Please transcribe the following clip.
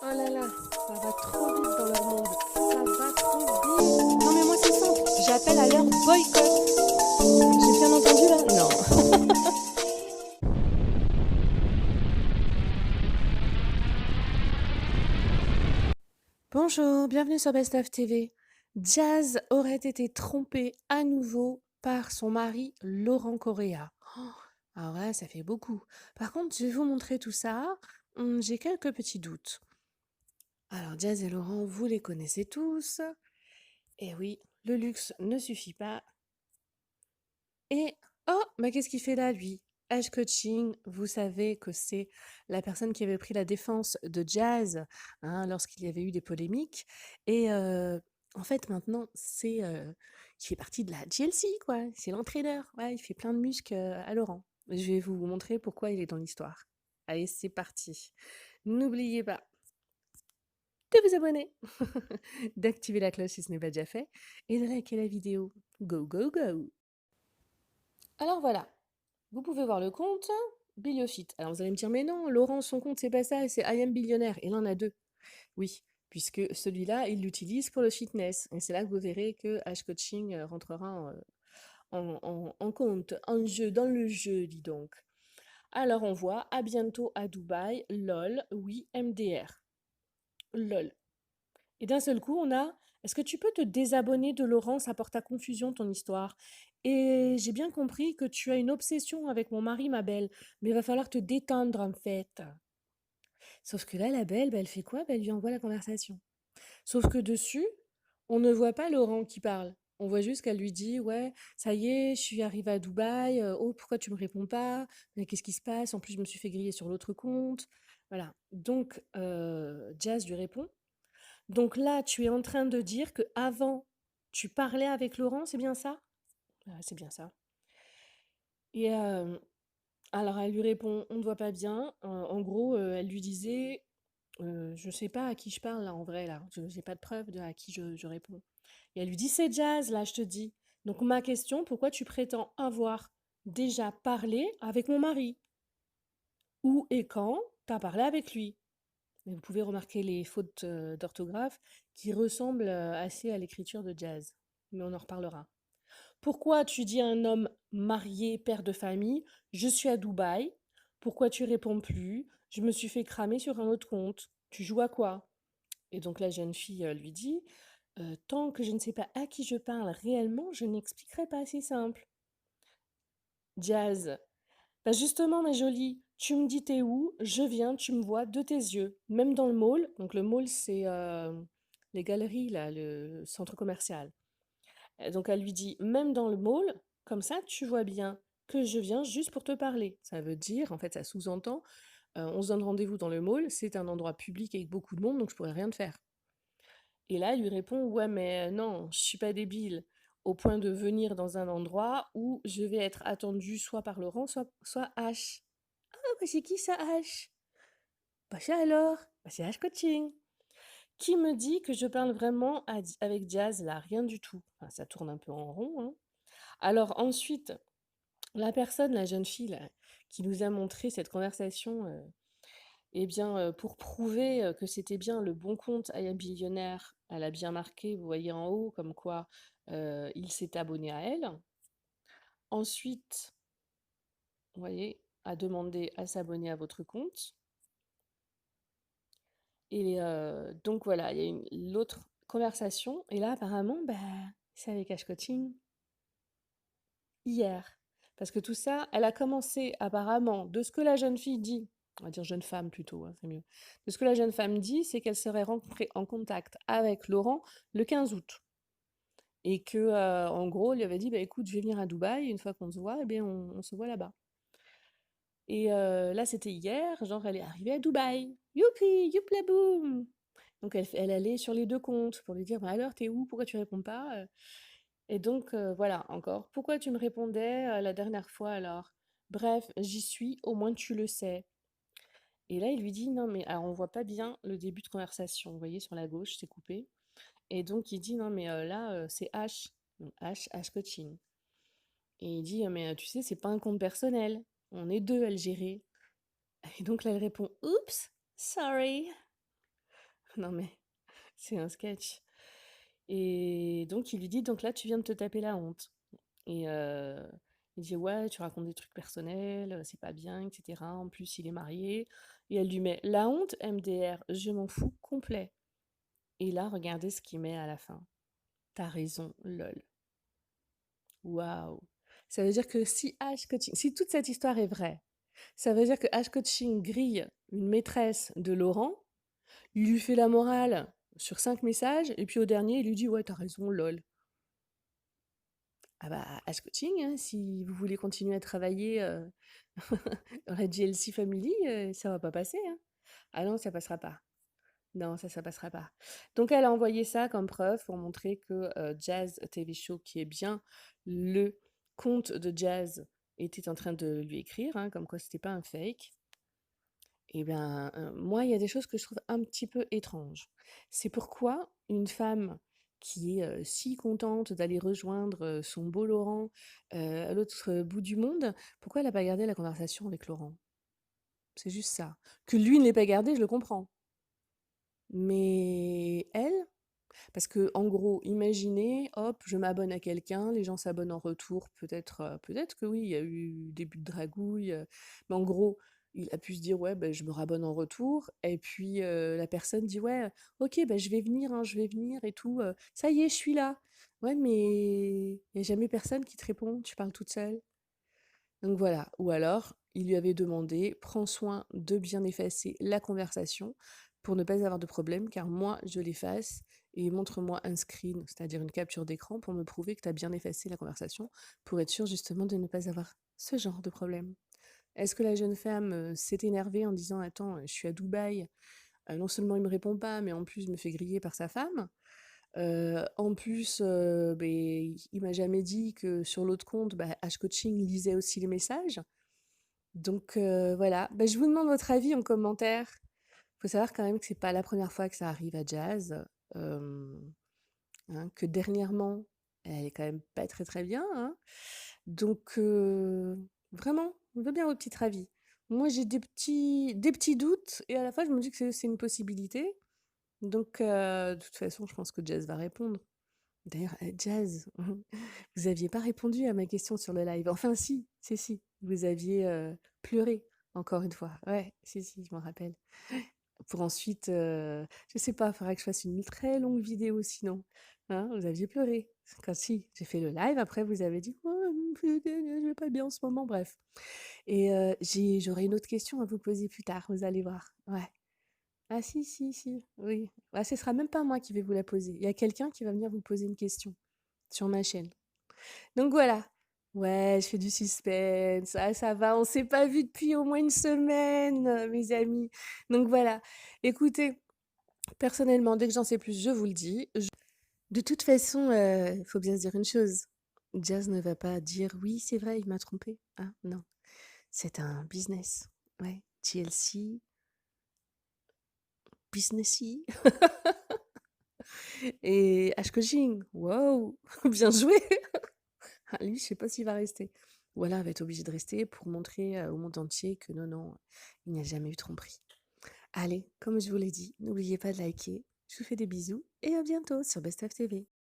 Oh là là, ça va trop vite dans leur monde. Ça va trop vite. Non mais moi c'est simple, j'appelle à leur boycott. J'ai bien entendu là? Non. Bonjour, bienvenue sur Best of TV. Jazz aurait été trompée à nouveau par son mari Laurent Correa. Oh, ah ouais, ça fait beaucoup. Par contre, je vais vous montrer tout ça. J'ai quelques petits doutes. Alors, Jazz et Laurent, vous les connaissez tous. Et oui, le luxe ne suffit pas. Et oh, mais qu'est-ce qu'il fait là, lui? Ash Coaching, vous savez que c'est la personne qui avait pris la défense de Jazz hein, lorsqu'il y avait eu des polémiques. Et en fait, maintenant, il fait partie de la GLC, quoi. C'est l'entraîneur. Ouais, il fait plein de muscles à Laurent. Je vais vous montrer pourquoi il est dans l'histoire. Allez, c'est parti. N'oubliez pas de vous abonner, d'activer la cloche si ce n'est pas déjà fait, et de liker la vidéo. Go, go, go! Alors voilà, vous pouvez voir le compte Biliofit. Alors vous allez me dire, mais non, Laurent, son compte, c'est pas ça, c'est I am billionnaire. Il en a deux. Oui, puisque celui-là, il l'utilise pour le fitness. Et c'est là que vous verrez que H Coaching rentrera en compte, en jeu, dans le jeu, dis donc. Alors on voit, à bientôt à Dubaï, lol, oui, MDR. Lol. Et d'un seul coup, on a, est-ce que tu peux te désabonner de Laurent? Ça porte à confusion ton histoire. Et j'ai bien compris que tu as une obsession avec mon mari, ma belle. Mais il va falloir te détendre en fait. Sauf que là, la belle, bah, elle fait quoi? Bah, elle lui envoie la conversation. Sauf que dessus, on ne voit pas Laurent qui parle. On voit juste qu'elle lui dit, ouais, ça y est, je suis arrivée à Dubaï. Oh, pourquoi tu me réponds pas? Mais qu'est-ce qui se passe? En plus, je me suis fait griller sur l'autre compte. Voilà. Donc, Jazz lui répond. Donc là, tu es en train de dire que avant, tu parlais avec Laurent, c'est bien ça? Ouais, c'est bien ça. Et alors elle lui répond, on ne voit pas bien. En gros, elle lui disait, je sais pas à qui je parle là en vrai là. Je n'ai pas de preuve de à qui je réponds. Et elle lui dit, c'est Jazz là, je te dis. Donc ma question, pourquoi tu prétends avoir déjà parlé avec mon mari? Où et quand t'as parlé avec lui? Et vous pouvez remarquer les fautes d'orthographe qui ressemblent assez à l'écriture de Jazz. Mais on en reparlera. Pourquoi tu dis à un homme marié, père de famille, je suis à Dubaï? Pourquoi tu réponds plus? Je me suis fait cramer sur un autre compte. Tu joues à quoi? Et donc la jeune fille lui dit, tant que je ne sais pas à qui je parle réellement, je n'expliquerai pas, c'est simple. Jazz, bah justement, ma jolie, tu me dis t'es où, je viens, tu me vois de tes yeux, même dans le mall. Donc le mall, c'est les galeries, là, le centre commercial. Donc elle lui dit, même dans le mall, comme ça, tu vois bien que je viens juste pour te parler. Ça veut dire, en fait, ça sous-entend, on se donne rendez-vous dans le mall, c'est un endroit public avec beaucoup de monde, donc je pourrais rien te faire. Et là, elle lui répond, ouais, mais non, je suis pas débile, au point de venir dans un endroit où je vais être attendue soit par Laurent, soit H. Ah, bah, c'est qui ça, H? Bah, c'est alors? Bah, c'est H Coaching. Qui me dit que je parle vraiment avec Jazz là? Rien du tout. Enfin, ça tourne un peu en rond, hein. Alors ensuite, la personne, la jeune fille là, qui nous a montré cette conversation, eh bien, pour prouver que c'était bien le bon compte I Am Billionaire, elle a bien marqué, vous voyez en haut, comme quoi il s'est abonné à elle. Ensuite, vous voyez, a demandé à s'abonner à votre compte. Et donc voilà, il y a l'autre conversation. Et là, apparemment, bah, c'est avec Ash Coaching hier. Parce que tout ça, elle a commencé apparemment, de ce que la jeune fille dit, on va dire jeune femme plutôt, hein, c'est mieux. De ce que la jeune femme dit, c'est qu'elle serait rentrée en contact avec Laurent le 15 août. Et que, en gros, il lui avait dit, bah écoute, je vais venir à Dubaï, une fois qu'on se voit, eh bien, on se voit là-bas. Et là, c'était hier, genre, elle est arrivée à Dubaï. Youpi, youplaboum! Donc, elle allait sur les deux comptes pour lui dire, bah alors, t'es où? Pourquoi tu réponds pas? Et donc, voilà, encore. Pourquoi tu me répondais la dernière fois alors? Bref, j'y suis, au moins tu le sais. Et là, il lui dit, non, mais alors on voit pas bien le début de conversation. Vous voyez, sur la gauche, c'est coupé. Et donc, il dit, non, mais là, c'est H. Donc, H Coaching. Et il dit, mais tu sais, c'est pas un compte personnel. On est deux à le gérer. Et donc là, elle répond, oups, sorry. Non mais c'est un sketch. Et donc il lui dit: «Donc là, tu viens de te taper la honte». Et il dit: «Ouais, tu racontes des trucs personnels, c'est pas bien, et cetera. En plus, il est marié». Et elle lui met: «La honte, MDR, je m'en fous complet». Et là, regardez ce qu'il met à la fin: «Tu raison, lol». Waouh! Ça veut dire que si toute cette histoire est vraie, ça veut dire que Ash Coaching grille une maîtresse de Laurent, il lui fait la morale sur 5 messages et puis au dernier, il lui dit: «Ouais, tu raison, lol». Ah bah, Ash Coaching, hein, si vous voulez continuer à travailler, dans la GLC Family, ça va pas passer, hein. Ah non, ça passera pas. Non, ça passera pas. Donc elle a envoyé ça comme preuve pour montrer que, Jazz TV Show, qui est bien le compte de Jazz, était en train de lui écrire, hein, comme quoi c'était pas un fake. Et ben, moi, il y a des choses que je trouve un petit peu étranges. C'est pourquoi une femme qui est, si contente d'aller rejoindre, son beau Laurent, à l'autre bout du monde, pourquoi elle a pas gardé la conversation avec Laurent? C'est juste ça. Que lui ne l'ait pas gardée, je le comprends. Mais elle? Parce que en gros, imaginez, hop, je m'abonne à quelqu'un, les gens s'abonnent en retour, peut-être que oui, il y a eu des buts de dragouille, mais en gros, il a pu se dire: «Ouais, ben je me rabonne en retour» et puis, la personne dit: «Ouais, OK, bah, je vais venir, hein, je vais venir et tout, ça y est, je suis là». Ouais, mais il y a jamais personne qui te répond, tu parles toute seule. Donc voilà, ou alors, il lui avait demandé: «Prends soin de bien effacer la conversation pour ne pas avoir de problème, car moi, je l'efface et montre-moi un screen», c'est-à-dire une capture d'écran, «pour me prouver que tu as bien effacé la conversation, pour être sûr justement de ne pas avoir ce genre de problème». Est-ce que la jeune femme, s'est énervée en disant: «Attends, je suis à Dubaï, non seulement il me répond pas, mais en plus je me fais griller par sa femme. En plus, il m'a jamais dit que sur l'autre compte, H Coaching lisait aussi les messages». Donc voilà, je vous demande votre avis en commentaire. Faut savoir quand même que c'est pas la première fois que ça arrive à Jazz, hem, hein, que dernièrement, elle est quand même pas très, très bien, hein. Donc vraiment, on veut bien votre petit avis. Moi, j'ai des petits doutes et à la fois, je me dis que c'est une possibilité. Donc de toute façon, je pense que Jazz va répondre. D'ailleurs, Jazz, vous aviez pas répondu à ma question sur le live. Enfin si, si, vous aviez, pleuré encore une fois. Ouais, si, je m'en rappelle. Pour ensuite, je sais pas, il faudrait que je fasse une très longue vidéo sinon. Hein, vous aviez pleuré. Quand si, j'ai fait le live, après vous avez dit: «Oh, je vais pas bien en ce moment», bref. Et j'aurai une autre question à vous poser plus tard, vous allez voir. Ouais. Ah si, oui. Ah, ce sera même pas moi qui vais vous la poser. Il y a quelqu'un qui va venir vous poser une question sur ma chaîne. Donc voilà. Ouais, je fais du suspense. Ah, ça va, on s'est pas vu depuis au moins une semaine, mes amis. Donc voilà. Écoutez, personnellement, dès que j'en sais plus, je vous le dis. De toute façon, il faut bien se dire une chose. Jazz ne va pas dire: «Oui, c'est vrai, il m'a trompé». Ah non, c'est un business. Ouais, TLC, businessy. Et Ash Coaching, waouh, bien joué! Ah, lui, je sais pas s'il va rester. Ou alors, il va être obligé de rester pour montrer au monde entier que non, non, il n'y a jamais eu de tromperie. Allez, comme je vous l'ai dit, n'oubliez pas de liker. Je vous fais des bisous et à bientôt sur Best of TV.